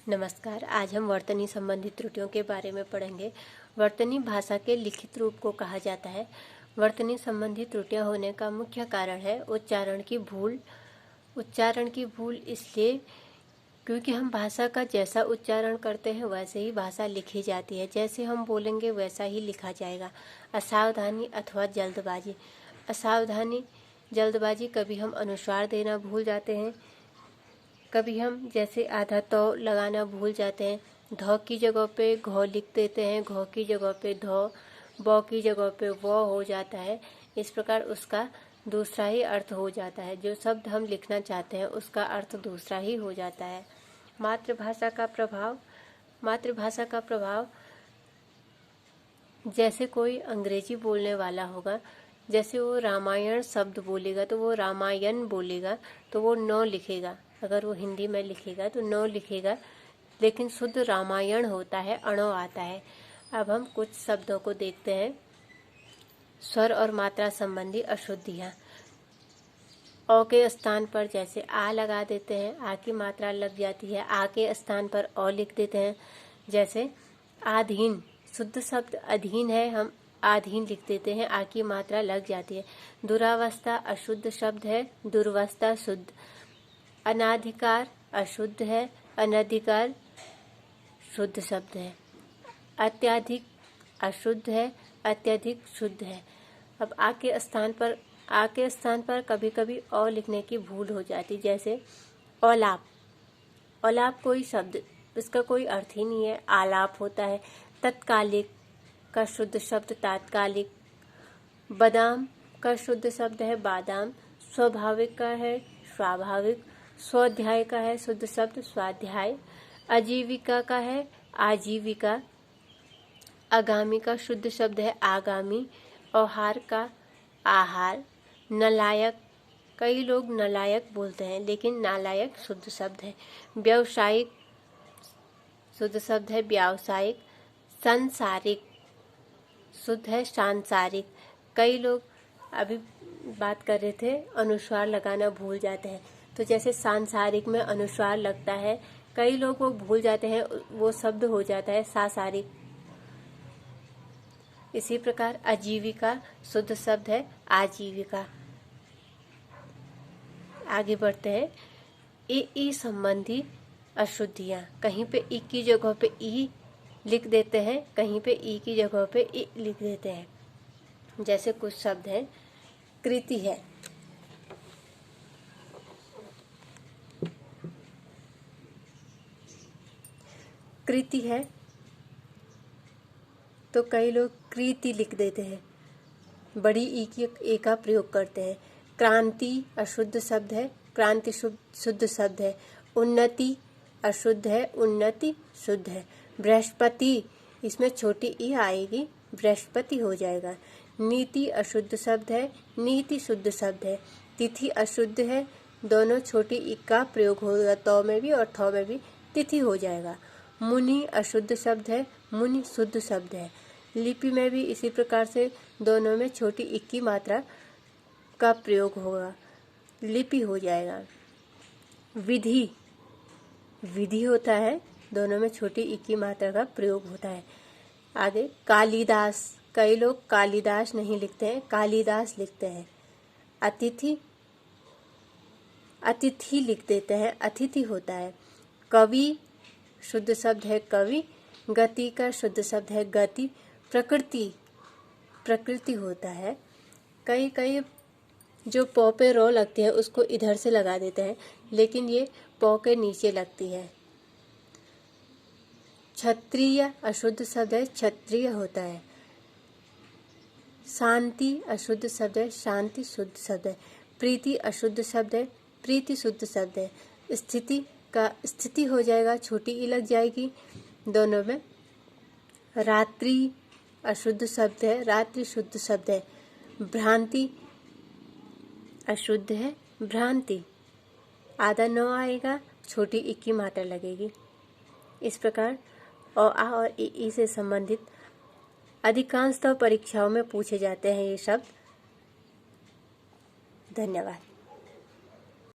नमस्कार। आज हम वर्तनी संबंधी त्रुटियों के बारे में पढ़ेंगे। वर्तनी भाषा के लिखित रूप को कहा जाता है। वर्तनी संबंधी त्रुटियां होने का मुख्य कारण है उच्चारण की भूल। उच्चारण की भूल इसलिए क्योंकि हम भाषा का जैसा उच्चारण करते हैं वैसे ही भाषा लिखी जाती है। जैसे हम बोलेंगे वैसा ही लिखा जाएगा। असावधानी अथवा जल्दबाजी। असावधानी, जल्दबाजी, कभी हम अनुस्वार देना भूल जाते हैं, कभी हम जैसे आधा तो लगाना भूल जाते हैं। ध की जगह पे घ लिख देते हैं, घ की जगह पे ध, ब की जगह पे व हो जाता है। इस प्रकार उसका दूसरा ही अर्थ हो जाता है। जो शब्द हम लिखना चाहते हैं उसका अर्थ दूसरा ही हो जाता है। मातृभाषा का प्रभाव। मातृभाषा का प्रभाव, जैसे कोई अंग्रेजी बोलने वाला होगा, जैसे वो रामायण शब्द बोलेगा तो वो रामायण बोलेगा, तो वो न लिखेगा। अगर वो हिंदी में लिखेगा तो न लिखेगा, लेकिन शुद्ध रामायण होता है, अणो आता है। अब हम कुछ शब्दों को देखते हैं। स्वर और मात्रा संबंधी अशुद्धियाँ। अ के स्थान पर जैसे आ लगा देते हैं, आ की मात्रा लग जाती है। आ के स्थान पर अ लिख देते हैं। जैसे आधीन, शुद्ध शब्द अधीन है, हम आधीन लिख देते हैं, आ की मात्रा लग जाती है। दुरावस्था अशुद्ध शब्द है, दुर्वस्था शुद्ध। अनाधिकार अशुद्ध है, अनधिकार शुद्ध शब्द है। अत्यधिक अशुद्ध है, अत्यधिक शुद्ध है। अब आ के स्थान पर कभी कभी अ लिखने की भूल हो जाती, जैसे औलाप। औलाप कोई शब्द, इसका कोई अर्थ ही नहीं है, आलाप होता है। तत्कालिक का शुद्ध शब्द तात्कालिक। बादाम का शुद्ध शब्द है बादाम। स्वाभाविक का है स्वाभाविक। स्वाध्याय का है शुद्ध शब्द स्वाध्याय। आजीविका का है आजीविका। आगामी का शुद्ध शब्द है आगामी। आहार का आहार। नालायक, कई लोग नालायक बोलते हैं लेकिन नालायक शुद्ध शब्द है। व्यावसायिक शुद्ध शब्द है व्यावसायिक। सांसारिक शुद्ध है सांसारिक। कई लोग अभी बात कर रहे थे, अनुस्वार लगाना भूल जाते हैं, तो जैसे सांसारिक में अनुस्वार लगता है, कई लोग वो भूल जाते हैं, वो शब्द हो जाता है सांसारिक। इसी प्रकार आजीविका शुद्ध शब्द है आजीविका। आगे बढ़ते हैं। ई संबंधी अशुद्धियाँ। कहीं पे ई की जगह पे ई लिख देते हैं, कहीं पे ई की जगह पे ई लिख देते हैं। जैसे कुछ शब्द हैं, कृति है, कृति है तो कई लोग कृति लिख देते हैं, बड़ी ई की ए का प्रयोग करते हैं। क्रांति अशुद्ध शब्द है, क्रांति शुद्ध शब्द है। उन्नति अशुद्ध है, उन्नति शुद्ध है। बृहस्पति, इसमें छोटी ई आएगी, बृहस्पति हो जाएगा। नीति अशुद्ध शब्द है, नीति शुद्ध शब्द है। तिथि अशुद्ध है, दोनों छोटी ई का प्रयोग होगा, तो में भी और थौ में भी तिथि हो जाएगा। मुनि अशुद्ध शब्द है, मुनि शुद्ध शब्द है। लिपि में भी इसी प्रकार से दोनों में छोटी ई की मात्रा का प्रयोग होगा, लिपि हो जाएगा। विधि, विधि होता है, दोनों में छोटी ई की मात्रा का प्रयोग होता है। आगे कालिदास, कई लोग कालिदास नहीं लिखते हैं, कालिदास लिखते हैं। अतिथि, अतिथि लिख देते हैं, अतिथि होता है। कवि शुद्ध शब्द है कवि। गति का शुद्ध शब्द है गति। प्रकृति, प्रकृति होता है। कई कई जो पौ पे रो लगती है उसको इधर से लगा देते हैं, लेकिन ये पौ के नीचे लगती है। क्षत्रिय अशुद्ध शब्द है, क्षत्रिय होता है। शांति अशुद्ध शब्द है, शांति शुद्ध शब्द है। प्रीति अशुद्ध शब्द है, प्रीति शुद्ध शब्द है। स्थिति का स्थिति हो जाएगा, छोटी ई लग जाएगी दोनों में। रात्रि अशुद्ध शब्द है, रात्रि शुद्ध शब्द है। भ्रांति अशुद्ध है, भ्रांति आधा न आएगा, छोटी ई की मात्रा लगेगी। इस प्रकार आ और ई से संबंधित अधिकांशतः परीक्षाओं में पूछे जाते हैं ये शब्द। धन्यवाद।